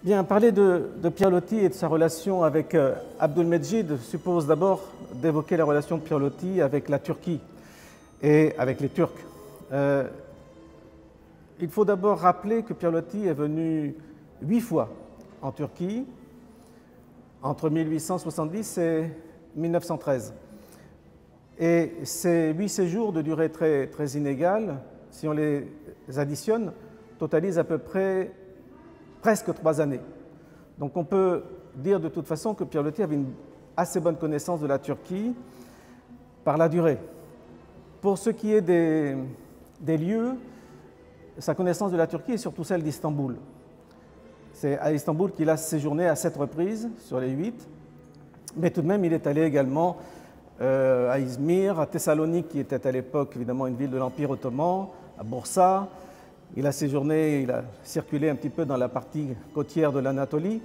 Bien, parler de Pierre Loti et de sa relation avec Abdülmecid suppose d'abord d'évoquer la relation de Pierre Loti avec la Turquie et avec les Turcs. Il faut d'abord rappeler que Pierre Loti est venu 8 fois en Turquie entre 1870 et 1913. Et ces 8 séjours de durée très inégale, si on les additionne, totalisent à peu près presque 3 années. Donc on peut dire de toute façon que Pierre Loti avait une assez bonne connaissance de la Turquie par la durée. Pour ce qui est des lieux, sa connaissance de la Turquie est surtout celle d'Istanbul. C'est à Istanbul qu'il a séjourné à 7 reprises sur les 8, mais tout de même il est allé également à Izmir, à Thessalonique qui était à l'époque évidemment une ville de l'Empire ottoman, à Bursa. Il a séjourné, il a circulé un petit peu dans la partie côtière de l'Anatolie.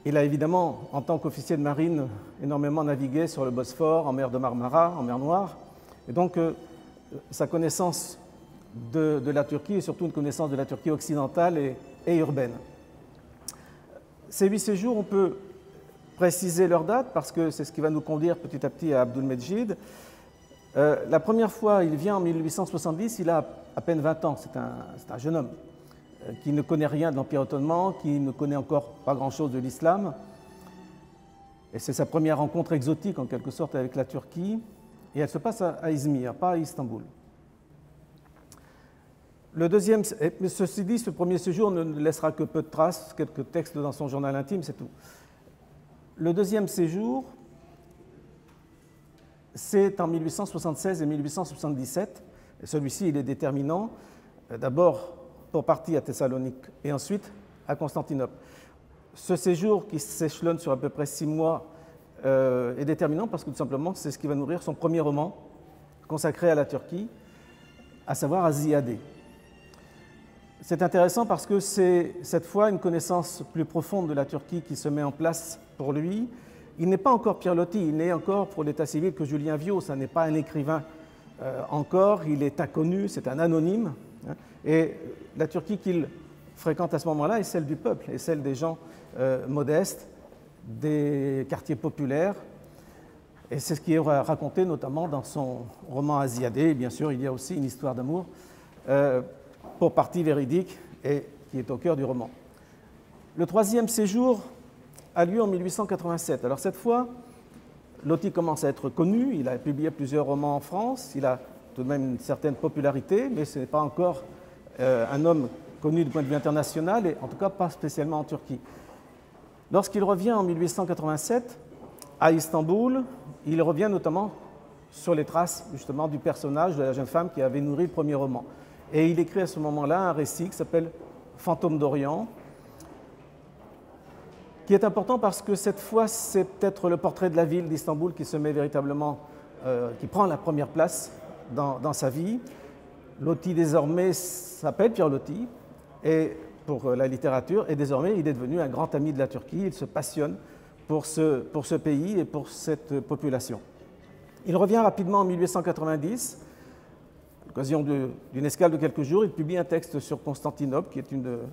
Il a évidemment, en tant qu'officier de marine, énormément navigué sur le Bosphore, en mer de Marmara, en mer Noire. Et donc, sa connaissance de la Turquie est surtout une connaissance de la Turquie occidentale et urbaine. Ces 8 séjours, on peut préciser leur date parce que c'est ce qui va nous conduire petit à petit à Abdülmecid. La première fois, il vient en 1870, il a à peine 20 ans, c'est un jeune homme qui ne connaît rien de l'Empire ottoman, qui ne connaît encore pas grand-chose de l'islam. Et c'est sa première rencontre exotique, en quelque sorte, avec la Turquie. Et elle se passe à Izmir, pas à Istanbul. Ceci dit, ce premier séjour ne laissera que peu de traces, quelques textes dans son journal intime, c'est tout. Le deuxième séjour, c'est en 1876 et 1877. Et celui-ci, il est déterminant, d'abord pour partie à Thessalonique et ensuite à Constantinople. Ce séjour qui s'échelonne sur à peu près 6 mois est déterminant parce que tout simplement, c'est ce qui va nourrir son premier roman consacré à la Turquie, à savoir à Ziyade. C'est intéressant parce que c'est cette fois une connaissance plus profonde de la Turquie qui se met en place pour lui. Il n'est pas encore Pierre Loti, il n'est encore pour l'état civil que Julien Viaud, ça n'est pas un écrivain encore, il est inconnu, c'est un anonyme. Et la Turquie qu'il fréquente à ce moment-là est celle du peuple, est celle des gens modestes, des quartiers populaires. Et c'est ce qui est raconté notamment dans son roman Azziadeh. Et bien sûr, il y a aussi une histoire d'amour, pour partie véridique, et qui est au cœur du roman. Le troisième séjour a lieu en 1887. Alors cette fois, Loti commence à être connu, il a publié plusieurs romans en France, il a tout de même une certaine popularité, mais ce n'est pas encore un homme connu du point de vue international, et en tout cas pas spécialement en Turquie. Lorsqu'il revient en 1887 à Istanbul, il revient notamment sur les traces justement du personnage de la jeune femme qui avait nourri le premier roman. Et il écrit à ce moment-là un récit qui s'appelle Fantôme d'Orient, qui est important parce que cette fois, c'est peut-être le portrait de la ville d'Istanbul qui se met véritablement, qui prend la première place dans sa vie. Loti désormais s'appelle Pierre Loti et pour la littérature, et désormais il est devenu un grand ami de la Turquie, il se passionne pour ce pays et pour cette population. Il revient rapidement en 1890, à l'occasion d'une escale de quelques jours, il publie un texte sur Constantinople, qui est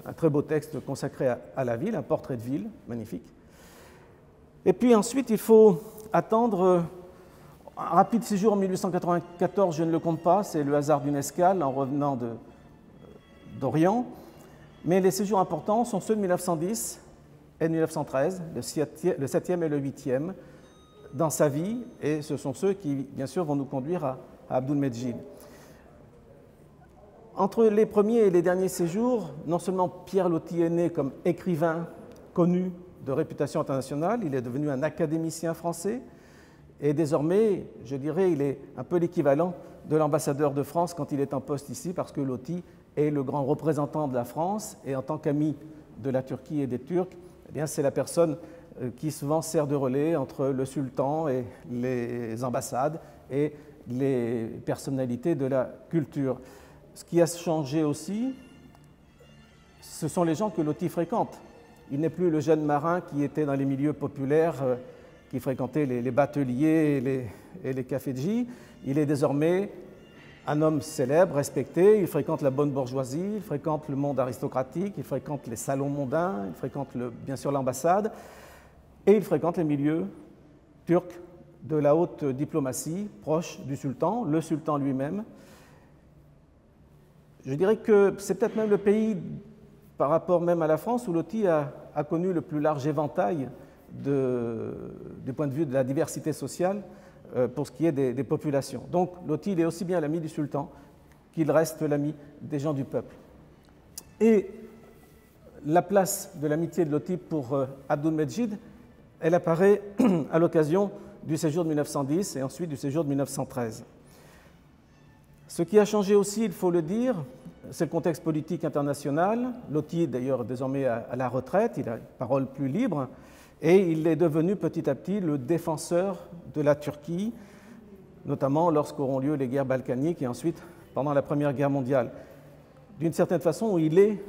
un très beau texte consacré à la ville, un portrait de ville magnifique. Et puis ensuite, il faut attendre un rapide séjour en 1894, je ne le compte pas, c'est le hasard d'une escale en revenant d'Orient. Mais les séjours importants sont ceux de 1910 et de 1913, le 7e et le 8e dans sa vie, et ce sont ceux qui, bien sûr, vont nous conduire à Abdülmecid. Entre les premiers et les derniers séjours, non seulement Pierre Loti est né comme écrivain connu de réputation internationale, il est devenu un académicien français, et désormais, je dirais, il est un peu l'équivalent de l'ambassadeur de France quand il est en poste ici, parce que Loti est le grand représentant de la France, et en tant qu'ami de la Turquie et des Turcs, eh bien, c'est la personne qui souvent sert de relais entre le sultan et les ambassades et les personnalités de la culture. Ce qui a changé aussi, ce sont les gens que Loti fréquente. Il n'est plus le jeune marin qui était dans les milieux populaires, qui fréquentait les bateliers et les cafés de gîtes. Il est désormais un homme célèbre, respecté, il fréquente la bonne bourgeoisie, il fréquente le monde aristocratique, il fréquente les salons mondains, il fréquente bien sûr l'ambassade, et il fréquente les milieux turcs de la haute diplomatie, proche du sultan, le sultan lui-même. Je dirais que c'est peut-être même le pays, par rapport même à la France, où Loti a connu le plus large éventail du point de vue de la diversité sociale pour ce qui est des populations. Donc Loti, il est aussi bien l'ami du sultan qu'il reste l'ami des gens du peuple. Et la place de l'amitié de Loti pour Abdülmecid, elle apparaît à l'occasion du séjour de 1910 et ensuite du séjour de 1913. Ce qui a changé aussi, il faut le dire, c'est le contexte politique international. Loti, d'ailleurs, désormais à la retraite, il a une parole plus libre, et il est devenu petit à petit le défenseur de la Turquie, notamment lorsqu'auront lieu les guerres balkaniques et ensuite pendant la Première Guerre mondiale. D'une certaine façon, il est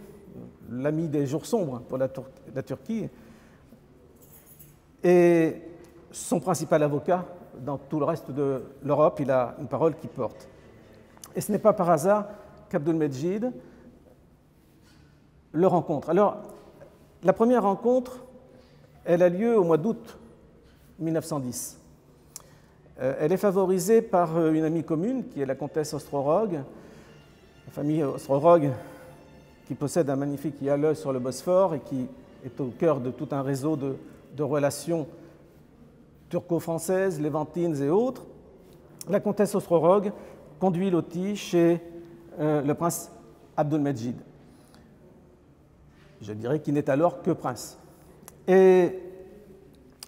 l'ami des jours sombres pour la Turquie, et son principal avocat dans tout le reste de l'Europe, il a une parole qui porte. Et ce n'est pas par hasard qu'Abdülmecid le rencontre. Alors, la première rencontre, elle a lieu au mois d'août 1910. Elle est favorisée par une amie commune, qui est la comtesse Ostrorog, la famille Ostrorog, qui possède un magnifique yacht sur le Bosphore et qui est au cœur de tout un réseau de relations turco-françaises, lévantines et autres. La comtesse Ostrorog conduit Loti chez le prince Abdülmecid. Je dirais qu'il n'est alors que prince. Et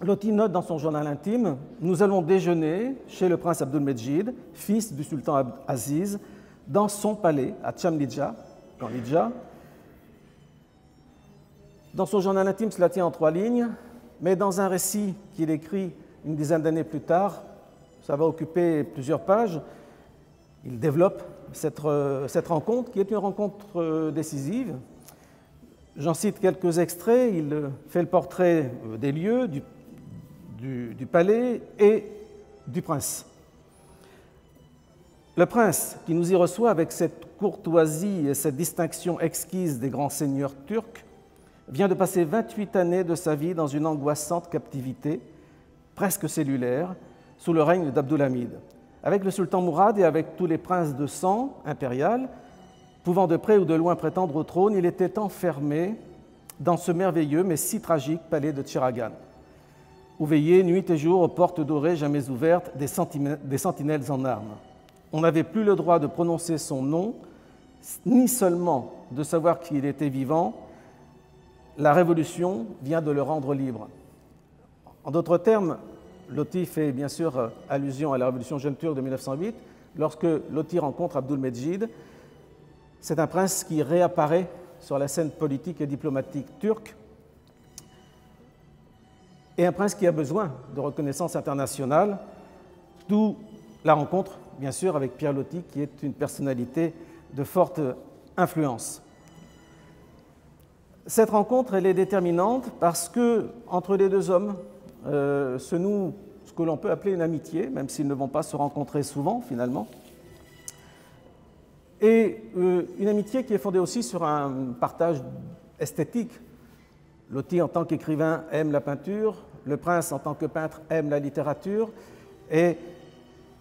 Loti note dans son journal intime « Nous allons déjeuner chez le prince Abdülmecid, fils du sultan Aziz, dans son palais à Çamlıca, dans Lidja. » Dans son journal intime, cela tient en 3 lignes, mais dans un récit qu'il écrit une dizaine d'années plus tard, ça va occuper plusieurs pages, il développe cette rencontre qui est une rencontre décisive. J'en cite quelques extraits. Il fait le portrait des lieux, du palais et du prince. Le prince, qui nous y reçoit avec cette courtoisie et cette distinction exquise des grands seigneurs turcs, vient de passer 28 années de sa vie dans une angoissante captivité, presque cellulaire, sous le règne d'Abdülhamid. Avec le sultan Mourad et avec tous les princes de sang impérial, pouvant de près ou de loin prétendre au trône, il était enfermé dans ce merveilleux mais si tragique palais de Tiragan, où veillaient nuit et jour aux portes dorées jamais ouvertes des sentinelles en armes. On n'avait plus le droit de prononcer son nom, ni seulement de savoir qu'il était vivant. La révolution vient de le rendre libre. En d'autres termes, Loti fait bien sûr allusion à la révolution jeune turque de 1908. Lorsque Loti rencontre Abdülmecid, c'est un prince qui réapparaît sur la scène politique et diplomatique turque et un prince qui a besoin de reconnaissance internationale, d'où la rencontre, bien sûr, avec Pierre Loti, qui est une personnalité de forte influence. Cette rencontre, elle est déterminante parce que entre les deux hommes se noue ce que l'on peut appeler une amitié, même s'ils ne vont pas se rencontrer souvent finalement, et une amitié qui est fondée aussi sur un partage esthétique. Loti, en tant qu'écrivain, aime la peinture, le prince, en tant que peintre, aime la littérature, et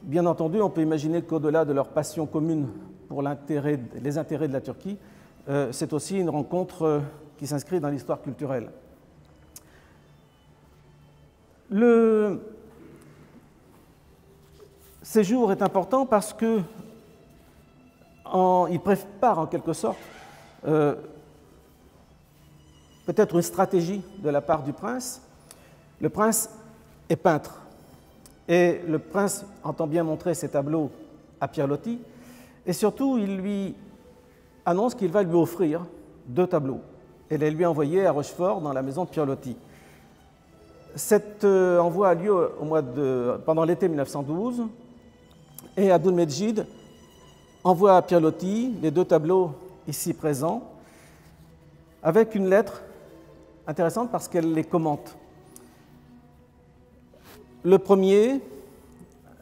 bien entendu, on peut imaginer qu'au-delà de leur passion commune pour les intérêts de la Turquie, c'est aussi une rencontre qui s'inscrit dans l'histoire culturelle. Le séjour est important parce que il prépare en quelque sorte peut-être une stratégie de la part du prince. Le prince est peintre et le prince entend bien montrer ses tableaux à Pierre Loti et surtout il lui annonce qu'il va lui offrir 2 tableaux et les lui envoyer à Rochefort dans la maison de Pierre Loti. Cet envoi a lieu pendant l'été 1912 et Abdülmecid envoie à Pierre Loti les 2 tableaux ici présents avec une lettre intéressante parce qu'elle les commente. Le premier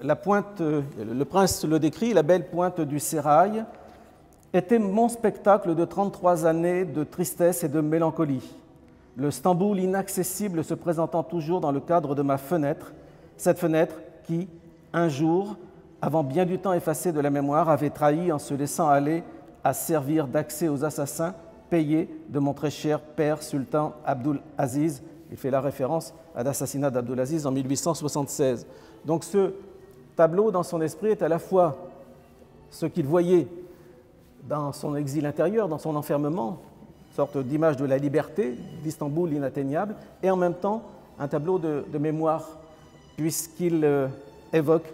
le prince le décrit, la belle pointe du sérail était mon spectacle de 33 années de tristesse et de mélancolie. Le Stamboul inaccessible se présentant toujours dans le cadre de ma fenêtre, cette fenêtre qui, un jour, avant bien du temps effacé de la mémoire, avait trahi en se laissant aller à servir d'accès aux assassins payés de mon très cher père sultan Abdul Aziz. Il fait la référence à l'assassinat d'Abdul Aziz en 1876. Donc ce tableau, dans son esprit, est à la fois ce qu'il voyait dans son exil intérieur, dans son enfermement, une sorte d'image de la liberté, d'Istanbul inatteignable, et en même temps un tableau de mémoire, puisqu'il évoque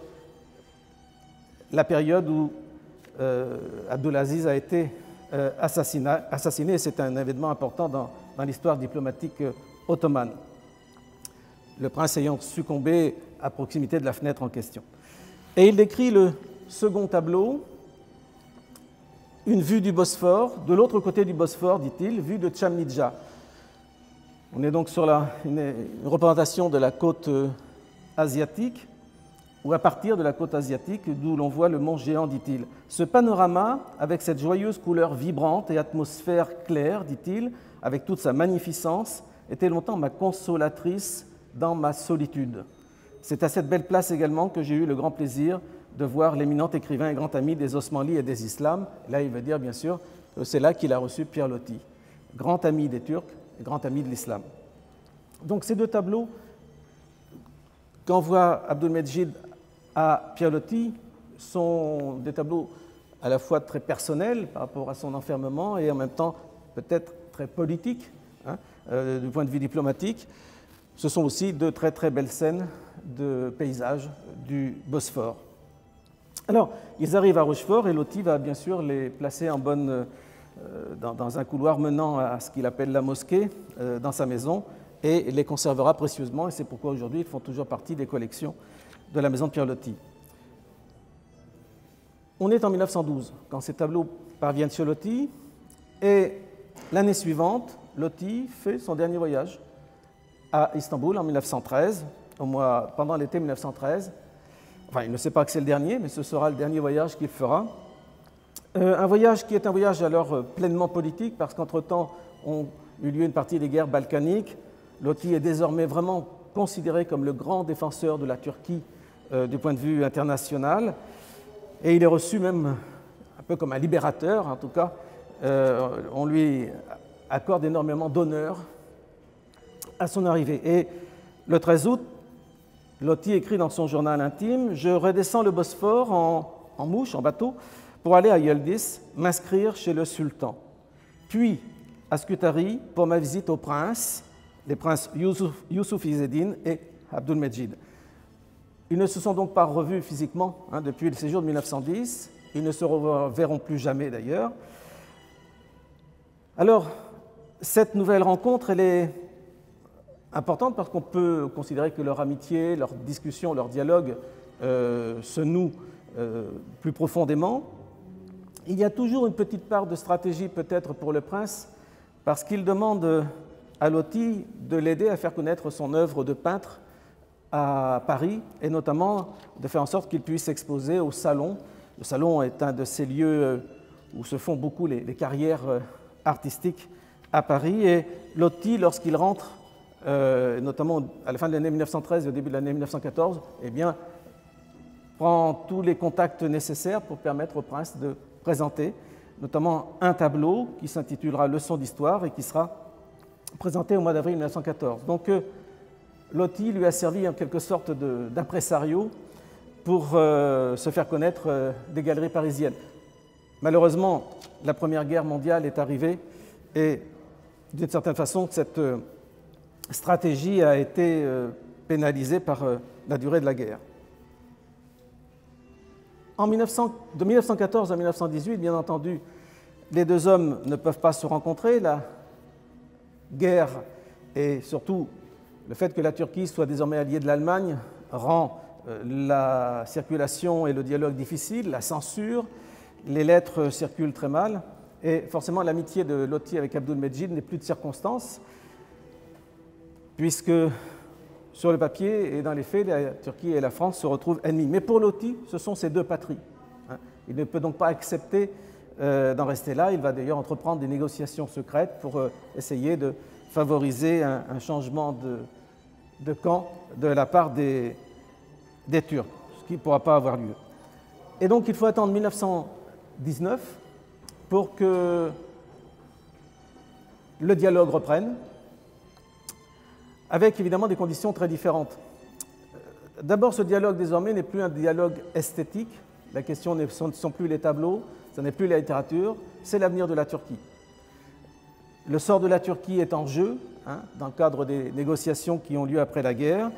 la période où Abdulaziz a été assassiné, et c'est un événement important dans l'histoire diplomatique ottomane, le prince ayant succombé à proximité de la fenêtre en question. Et il décrit le second tableau, une vue du Bosphore, de l'autre côté du Bosphore, dit-il, vue de Chamnidja. On est donc sur une représentation de la côte asiatique, ou à partir de la côte asiatique, d'où l'on voit le mont Géant, dit-il. Ce panorama, avec cette joyeuse couleur vibrante et atmosphère claire, dit-il, avec toute sa magnificence, était longtemps ma consolatrice dans ma solitude. C'est à cette belle place également que j'ai eu le grand plaisir de voir l'éminent écrivain et grand ami des Osmanlis et des Islams. Là, il veut dire, bien sûr, que c'est là qu'il a reçu Pierre Loti, grand ami des Turcs et grand ami de l'islam. Donc ces deux tableaux qu'envoie Abdülmecid à Pierre Loti sont des tableaux à la fois très personnels par rapport à son enfermement et en même temps peut-être très politiques, du point de vue diplomatique. Ce sont aussi deux très très belles scènes de paysages du Bosphore. Alors, ils arrivent à Rochefort et Loti va bien sûr les placer en dans un couloir menant à ce qu'il appelle la mosquée dans sa maison et les conservera précieusement, et c'est pourquoi aujourd'hui ils font toujours partie des collections de la maison de Pierre Loti. On est en 1912 quand ces tableaux parviennent chez Loti, et l'année suivante, Loti fait son dernier voyage à Istanbul en 1913, pendant l'été 1913. Enfin, il ne sait pas que c'est le dernier, mais ce sera le dernier voyage qu'il fera. Un voyage qui est un voyage alors pleinement politique, parce qu'entre-temps ont eu lieu une partie des guerres balkaniques. Loti est désormais vraiment considéré comme le grand défenseur de la Turquie du point de vue international, et il est reçu même un peu comme un libérateur. En tout cas, on lui accorde énormément d'honneur à son arrivée. Et le 13 août, Loti écrit dans son journal intime « Je redescends le Bosphore en mouche, en bateau, pour aller à Yıldız, m'inscrire chez le sultan. Puis à Scutari pour ma visite aux princes, les princes Yusuf Izzeddin et Abdülmecid. » Ils ne se sont donc pas revus physiquement depuis le séjour de 1910. Ils ne se reverront plus jamais d'ailleurs. Alors, cette nouvelle rencontre, elle est importante parce qu'on peut considérer que leur amitié, leur discussion, leur dialogue se nouent plus profondément. Il y a toujours une petite part de stratégie peut-être pour le prince, parce qu'il demande à Loti de l'aider à faire connaître son œuvre de peintre à Paris, et notamment de faire en sorte qu'il puisse s'exposer au Salon. Le Salon est un de ces lieux où se font beaucoup les carrières artistiques à Paris, et Loti, lorsqu'il rentre, notamment à la fin de l'année 1913 et au début de l'année 1914, eh bien, prend tous les contacts nécessaires pour permettre au prince de présenter notamment un tableau qui s'intitulera « Leçon d'histoire » et qui sera présenté au mois d'avril 1914. Donc Loti lui a servi en quelque sorte d'impresario pour se faire connaître des galeries parisiennes. Malheureusement, la Première Guerre mondiale est arrivée et d'une certaine façon, cette stratégie a été pénalisée par la durée de la guerre. De 1914 à 1918, bien entendu, les deux hommes ne peuvent pas se rencontrer. La guerre et surtout le fait que la Turquie soit désormais alliée de l'Allemagne rend la circulation et le dialogue difficile, la censure, les lettres circulent très mal, et forcément l'amitié de Loti avec Abdülmecid n'est plus de circonstance, puisque sur le papier et dans les faits, la Turquie et la France se retrouvent ennemies. Mais pour Loti, ce sont ces deux patries. Il ne peut donc pas accepter d'en rester là. Il va d'ailleurs entreprendre des négociations secrètes pour essayer de favoriser un changement de camp de la part des Turcs, ce qui ne pourra pas avoir lieu. Et donc il faut attendre 1919 pour que le dialogue reprenne, avec évidemment des conditions très différentes. D'abord, ce dialogue désormais n'est plus un dialogue esthétique. La question ne sont plus les tableaux, ce n'est plus la littérature, c'est l'avenir de la Turquie. Le sort de la Turquie est en jeu dans le cadre des négociations qui ont lieu après la guerre.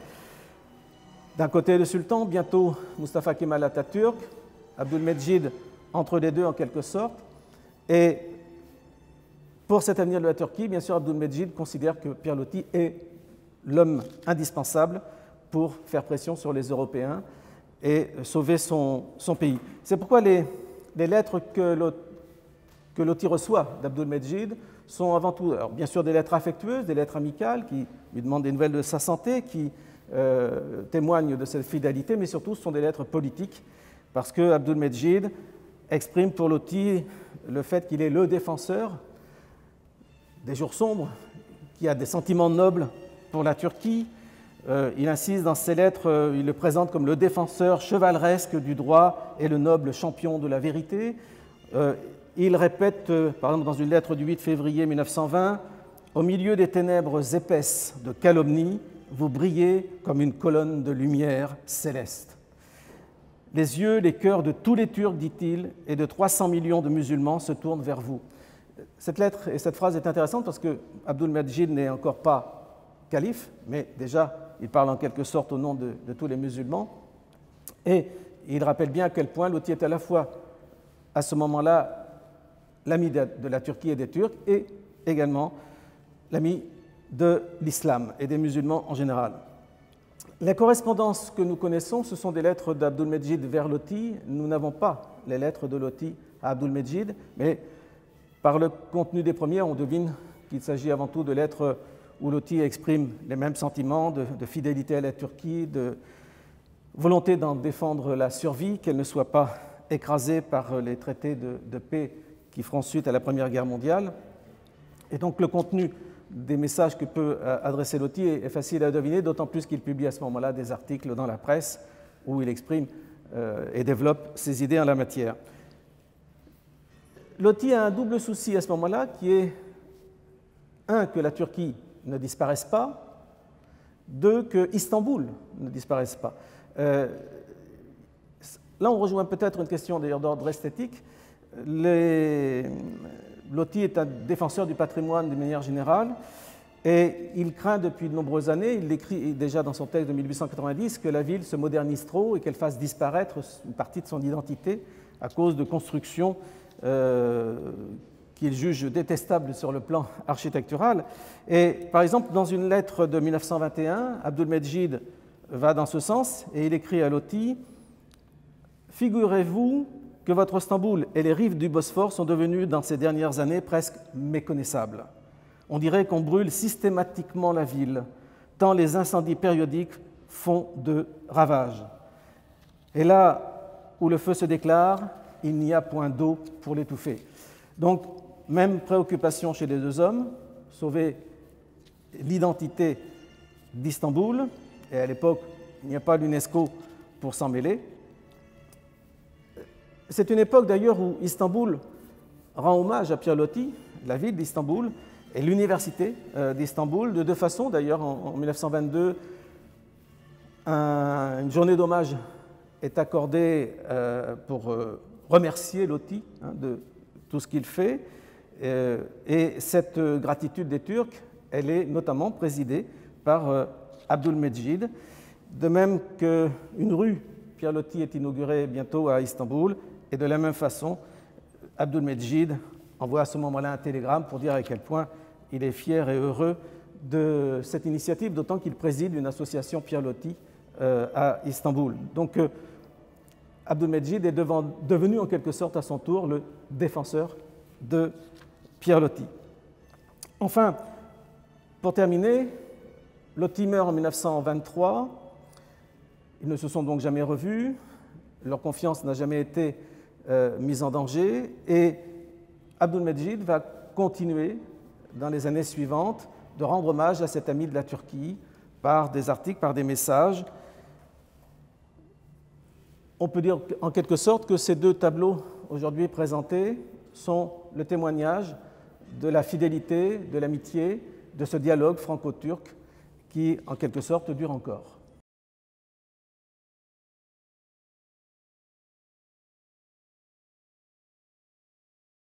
D'un côté, le sultan, bientôt Mustafa Kemal Atatürk, Abdülmecid entre les deux en quelque sorte. Et pour cet avenir de la Turquie, bien sûr, Abdülmecid considère que Pierre Loti est l'homme indispensable pour faire pression sur les Européens et sauver son pays. C'est pourquoi les lettres que Loti reçoit d'Abdülmecid sont avant tout, alors bien sûr, des lettres affectueuses, des lettres amicales qui lui demandent des nouvelles de sa santé, qui témoignent de cette fidélité, mais surtout ce sont des lettres politiques, parce que Abdülmecid exprime pour Loti le fait qu'il est le défenseur des jours sombres, qui a des sentiments nobles pour la Turquie. Il insiste dans ses lettres, il le présente comme le défenseur chevaleresque du droit et le noble champion de la vérité. Il répète, par exemple, dans une lettre du 8 février 1920, « Au milieu des ténèbres épaisses de calomnie, vous brillez comme une colonne de lumière céleste. Les yeux, les cœurs de tous les Turcs, dit-il, et de 300 millions de musulmans se tournent vers vous. » Cette lettre et cette phrase est intéressante parce que Abdülmecid n'est encore pas calife, mais déjà il parle en quelque sorte au nom de tous les musulmans. Et il rappelle bien à quel point Loti est à la fois, à ce moment-là, l'ami de la Turquie et des Turcs, et également l'ami de l'islam et des musulmans en général. Les correspondances que nous connaissons, ce sont des lettres d'Abdülmecid vers Loti. Nous n'avons pas les lettres de Loti à Abdülmecid, mais par le contenu des premières, on devine qu'il s'agit avant tout de lettres où Loti exprime les mêmes sentiments de fidélité à la Turquie, de volonté d'en défendre la survie, qu'elle ne soit pas écrasée par les traités de paix qui feront suite à la Première Guerre mondiale. Et donc le contenu des messages que peut adresser Loti est facile à deviner, d'autant plus qu'il publie à ce moment-là des articles dans la presse où il exprime et développe ses idées en la matière. Loti a un double souci à ce moment-là qui est, un, que la Turquie ne disparaisse pas, deux, que Istanbul ne disparaisse pas. Là, on rejoint peut-être une question d'ailleurs d'ordre esthétique. Loti est un défenseur du patrimoine de manière générale et il craint depuis de nombreuses années, il l'écrit déjà dans son texte de 1890, que la ville se modernise trop et qu'elle fasse disparaître une partie de son identité à cause de constructions qu'il juge détestables sur le plan architectural. Et par exemple, dans une lettre de 1921, Abdülmecid va dans ce sens et il écrit à Loti « Figurez-vous que votre Istanbul et les rives du Bosphore sont devenus dans ces dernières années presque méconnaissables. On dirait qu'on brûle systématiquement la ville, tant les incendies périodiques font de ravages. Et là où le feu se déclare, il n'y a point d'eau pour l'étouffer. » Donc, même préoccupation chez les deux hommes, sauver l'identité d'Istanbul, et à l'époque, il n'y a pas l'UNESCO pour s'en mêler. C'est une époque d'ailleurs où Istanbul rend hommage à Pierre Loti, la ville d'Istanbul, et l'université d'Istanbul, de deux façons d'ailleurs. En 1922, une journée d'hommage est accordée pour remercier Loti de tout ce qu'il fait. Et cette gratitude des Turcs, elle est notamment présidée par Abdülmecid, de même qu'une rue Pierre Loti est inaugurée bientôt à Istanbul, et de la même façon, Abdülmecid envoie à ce moment-là un télégramme pour dire à quel point il est fier et heureux de cette initiative, d'autant qu'il préside une association Pierre Loti à Istanbul. Donc Abdülmecid est devenu en quelque sorte à son tour le défenseur de Pierre Loti. Enfin, pour terminer, Loti meurt en 1923. Ils ne se sont donc jamais revus. Leur confiance n'a jamais été mise en danger. Et Abdülmecid va continuer, dans les années suivantes, de rendre hommage à cet ami de la Turquie par des articles, par des messages. On peut dire en quelque sorte que ces deux tableaux aujourd'hui présentés sont le témoignage de la fidélité, de l'amitié, de ce dialogue franco-turc qui, en quelque sorte, dure encore.